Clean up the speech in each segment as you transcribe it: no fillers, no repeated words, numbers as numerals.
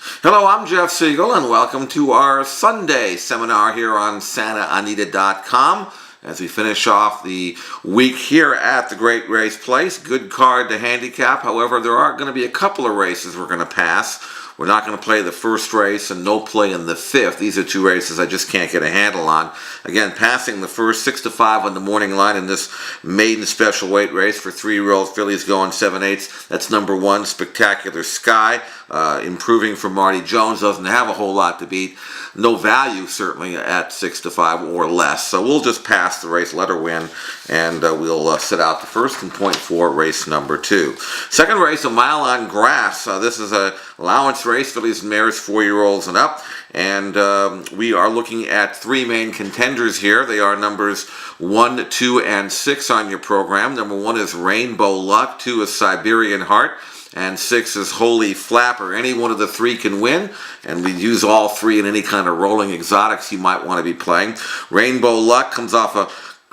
Hello, I'm Jeff Siegel, and welcome to our Sunday seminar here on SantaAnita.com as we finish off the week here at the Great Race Place. Good card to handicap. However, there are going to be a couple of races we're going to pass. We're not going to play the first race and no play in the fifth. These are two races I just can't get a handle on. Again, passing the first 6-5 on the morning line in this maiden special weight race for 3-year-old fillies going 7/8. That's number 1, Spectacular Sky. Improving from Marty Jones, doesn't have a whole lot to beat. No value certainly at 6-5 or less. So we'll just pass the race, let her win, and we'll set out the first and point for race number 2. Second race, a mile on grass. This is a allowance race, fillies and mares 4-year-olds and up. And we are looking at 3 main contenders here. They are numbers 1, 2, and 6 on your program. Number 1 is Rainbow Luck, 2 is Siberian Heart, and 6 is Holy Flapper. Any one of the 3 can win, and we use all 3 in any kind of rolling exotics you might want to be playing. Rainbow Luck comes off a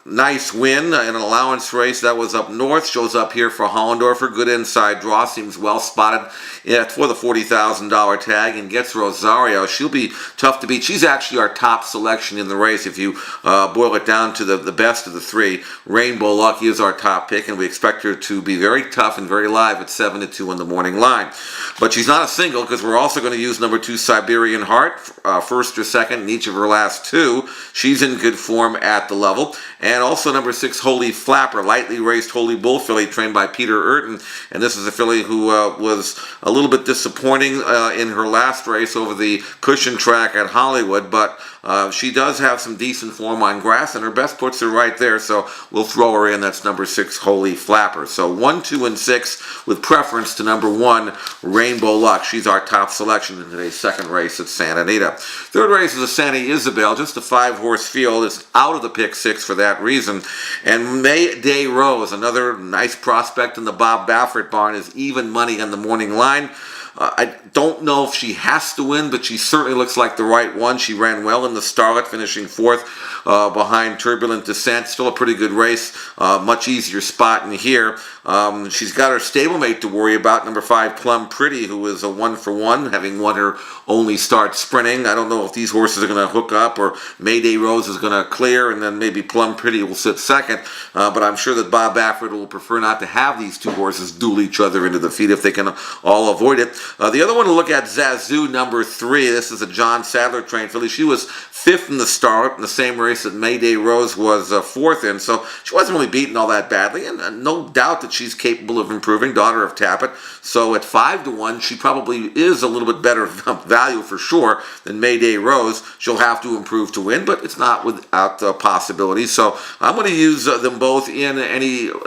nice win in an allowance race that was up north. Shows up here for Hollendorfer. Good inside draw. Seems well spotted for the $40,000 tag and gets Rosario. She'll be tough to beat. She's actually our top selection in the race if you boil it down to the best of the 3. Rainbow Luck is our top pick, and we expect her to be very tough and very live at 7-2 on the morning line. But she's not a single because we're also going to use number 2 Siberian Heart, first or second in each of her last 2. She's in good form at the level. And also number 6, Holy Flapper, lightly raced Holy Bull filly trained by Peter Urton. And this is a filly who was a little bit disappointing in her last race over the cushion track at Hollywood. But she does have some decent form on grass, and her best puts her right there. So we'll throw her in. That's number 6, Holy Flapper. So 1, 2, and 6 with preference to number 1, Rainbow Luck. She's our top selection in today's second race at Santa Anita. Third race is a Santa Isabel, just a 5-horse field. It's out of the pick 6 for that reason. And Mayday Rose, another nice prospect in the Bob Baffert barn, is even money on the morning line. I don't know if she has to win, but she certainly looks like the right one. She ran well in the Starlet, finishing 4th behind Turbulent Descent. Still a pretty good race. Much easier spot in here. She's got her stablemate to worry about, number 5, Plum Pretty, who is a 1-for-1, having won her only start sprinting. I don't know if these horses are going to hook up or Mayday Rose is going to clear, and then maybe Plum Pretty will sit second. But I'm sure that Bob Baffert will prefer not to have these 2 horses duel each other into the feet if they can all avoid it. The other one to look at, Zazu, number 3. This is a John Sadler trained filly. She was 5th in the Starlet in the same race that Mayday Rose was 4th in, so she wasn't really beaten all that badly, and no doubt that she's capable of improving, daughter of Tappet. So at 5-1, she probably is a little bit better value for sure than Mayday Rose. She'll have to improve to win, but it's not without possibilities. So I'm going to use them both in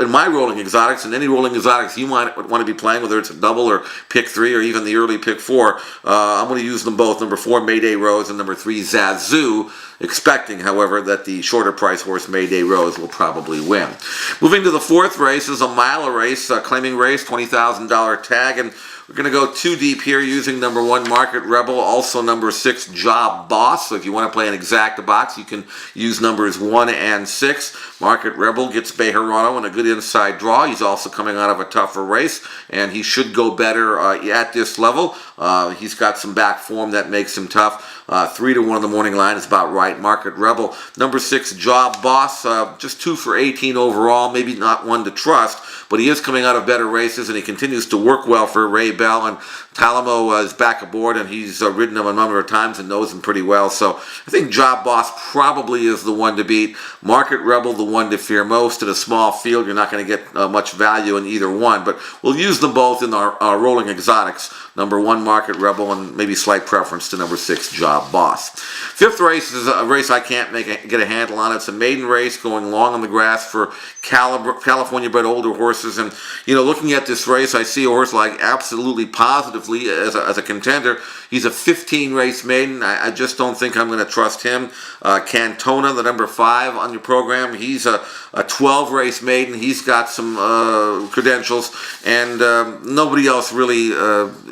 my rolling exotics, and any rolling exotics you might want to be playing, whether it's a double or pick 3 or even the early pick 4. I'm going to use them both, number 4 Mayday Rose and number 3 Zazu, expecting, however, that the shorter price horse Mayday Rose will probably win. Moving to the 4th race is a mile race, claiming race, $20,000 tag, and we're going to go 2 deep here using number 1 Market Rebel, also number 6 Job Boss. So if you want to play an exacta box, you can use numbers 1 and 6. Market Rebel gets Bejarano in a good inside draw. He's also coming out of a tougher race, and he should go better at this level. He's got some back form that makes him tough. 3-1 on the morning line is about right. Market Rebel. Number 6 Job Boss, just 2 for 18 overall, maybe not one to trust, but he is coming out of better races, and he continues to work well for Ray Bell, and Talamo is back aboard, and he's ridden him a number of times and knows him pretty well. So I think Job Boss probably is the one to beat. Market Rebel, the one to fear most. In a small field, you're not going to get much value in either one, but we'll use them both in our rolling exotics. Number 1 Market Rebel, and maybe slight preference to number 6 Job Boss. 5th race is a race I can't get a handle on. It's a maiden race going long on the grass for California-bred older horses. And, you know, looking at this race, I see a horse like absolutely positively as a contender. He's a 15-race maiden. I just don't think I'm going to trust him. Cantona, the number 5 on your program, he's a 12-race maiden. He's got some credentials, and nobody else really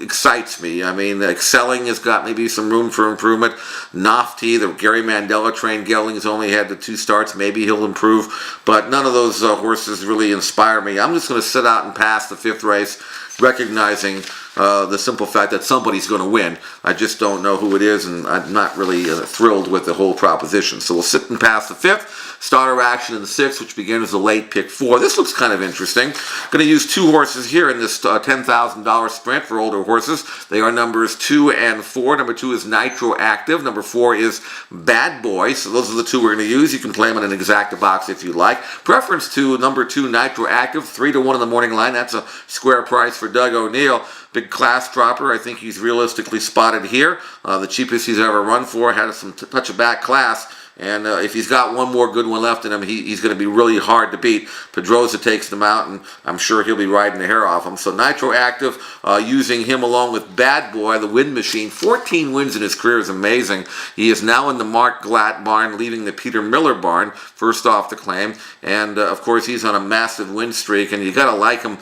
excites me. I mean, Excelling has got maybe some room for improvement. Nofty, the Gary Mandela trained gelding, has only had the 2 starts. Maybe he'll improve, but none of those horses really inspire me. I'm just going to sit out and pass the 5th race, recognizing the simple fact that somebody's going to win. I just don't know who it is, and I'm not really thrilled with the whole proposition. So we'll sit and pass the 5th. Starter action in the 6th, which begins as a late pick 4. This looks kind of interesting. Going to use 2 horses here in this $10,000 sprint for older horses. They are numbers 2 and 4. Number 2 is Nitro Active. Number 4 is Bad Boy. So those are the 2 we're going to use. You can play them in an exacta box if you like. Preference to number 2 Nitro Active, 3-1 in the morning line. That's a square price for Doug O'Neill. Big class dropper. I think he's realistically spotted here. The cheapest he's ever run for. Had some touch of back class. And if he's got one more good one left in him, he's going to be really hard to beat. Pedroza takes them out, and I'm sure he'll be riding the hair off him. So Nitro Active, using him along with Bad Boy, the win machine. 14 wins in his career is amazing. He is now in the Mark Glatt barn, leaving the Peter Miller barn, first off the claim. And, of course, he's on a massive win streak, and you got to like him,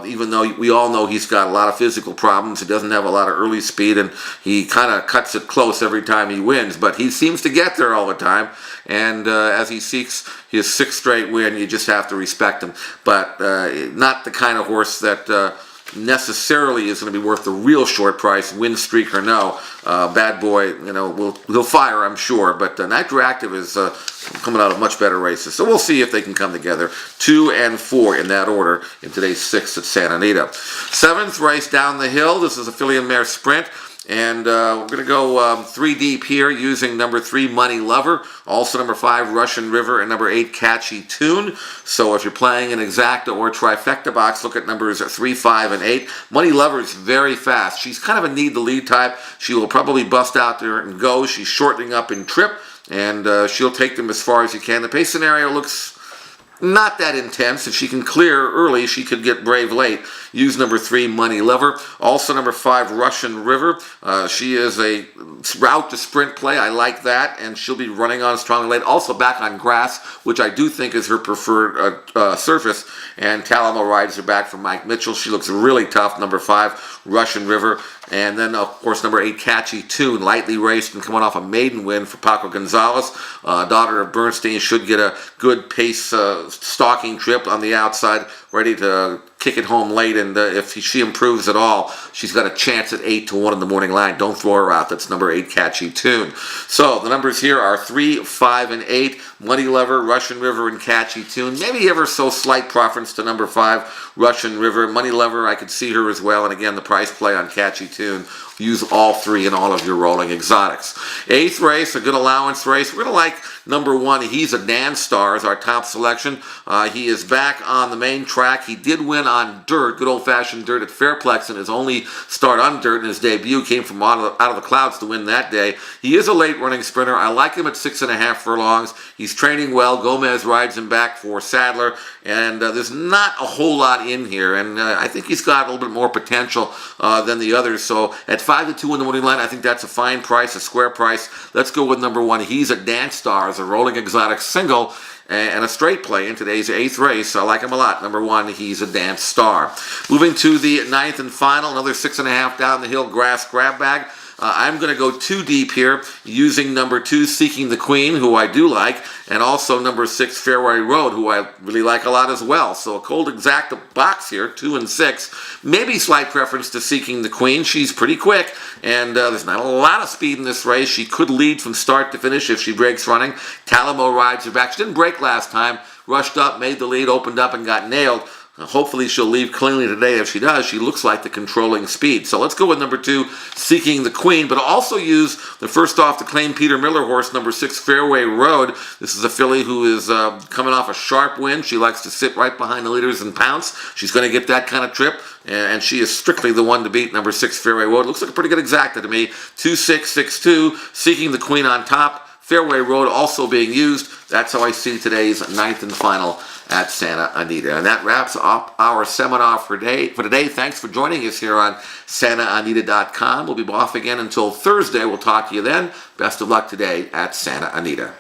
even though we all know he's got a lot of physical problems. He doesn't have a lot of early speed, and he kind of cuts it close every time he wins. But he seems to get there all the time. And as he seeks his 6th straight win, you just have to respect him. But not the kind of horse that necessarily is going to be worth the real short price, win streak or no. Bad Boy, he'll fire, I'm sure. But Nitro Active is coming out of much better races. So we'll see if they can come together. 2 and 4 in that order in today's 6th at Santa Anita. 7th race down the hill. This is a filly and mare sprint. And we're going to go 3 deep here using number 3, Money Lover, also number 5, Russian River, and number 8, Catchy Tune. So if you're playing an exacta or trifecta box, look at numbers 3, 5, and 8. Money Lover is very fast. She's kind of a need-the-lead type. She will probably bust out there and go. She's shortening up in trip, and she'll take them as far as you can. The pace scenario looks not that intense. If she can clear early, she could get brave late. Use number 3, Money Lover. Also number 5, Russian River. She is a route to sprint play. I like that, and she'll be running on strongly late. Also back on grass, which I do think is her preferred surface. And Talamo rides her back from Mike Mitchell. She looks really tough. Number 5, Russian River. And then, of course, number 8, Catchy Tune, lightly raced and coming off a maiden win for Paco Gonzalez. Daughter of Bernstein, should get a good pace stalking trip on the outside, ready to kick it home late. And if she improves at all, she's got a chance at 8-1 in the morning line. Don't throw her out. That's number 8, Catchy Tune. So the numbers here are 3, 5, and 8. Money Lover, Russian River, and Catchy Tune. Maybe ever so slight preference to number 5, Russian River. Money Lover, I could see her as well. And again, the price play on Catchy Tune. Use all 3 in all of your rolling exotics. 8th race, a good allowance race. We're going to like number 1. He's a dance star as our top selection. He is back on the main track. He did win on dirt, good old-fashioned dirt at Fairplex, and his only start on dirt in his debut came from out of the clouds to win that day. He is a late-running sprinter. I like him at 6.5 furlongs. He's training well. Gomez rides him back for Sadler, and there's not a whole lot in here, and I think he's got a little bit more potential than the others. So at 5-2 in the morning line, I think that's a fine price, a square price. Let's go with number 1. He's a dance star as a rolling exotic single and a straight play in today's 8th race. I like him a lot. Number 1, he's a dance star. Moving to the 9th and final, another 6.5 down the hill grass grab bag. I'm going to go 2 deep here using number 2, Seeking the Queen, who I do like, and also number 6, Fairway Road, who I really like a lot as well. So a cold exacta box here, 2 and 6. Maybe slight preference to Seeking the Queen. She's pretty quick, and there's not a lot of speed in this race. She could lead from start to finish if she breaks running. Talamo rides her back. She didn't break last time. Rushed up, made the lead, opened up, and got nailed. Hopefully she'll leave cleanly today. If she does, she looks like the controlling speed. So let's go with number 2, Seeking the Queen, but also use the first off the claim Peter Miller horse, number 6, Fairway Road. This is a filly who is coming off a sharp win. She likes to sit right behind the leaders and pounce. She's going to get that kind of trip, and she is strictly the one to beat, number 6, Fairway Road. Looks like a pretty good exacta to me. 2-6-6-2, Seeking the Queen on top. Fairway Road also being used. That's how I see today's 9th and final at Santa Anita. And that wraps up our seminar for today. Thanks for joining us here on SantaAnita.com. We'll be off again until Thursday. We'll talk to you then. Best of luck today at Santa Anita.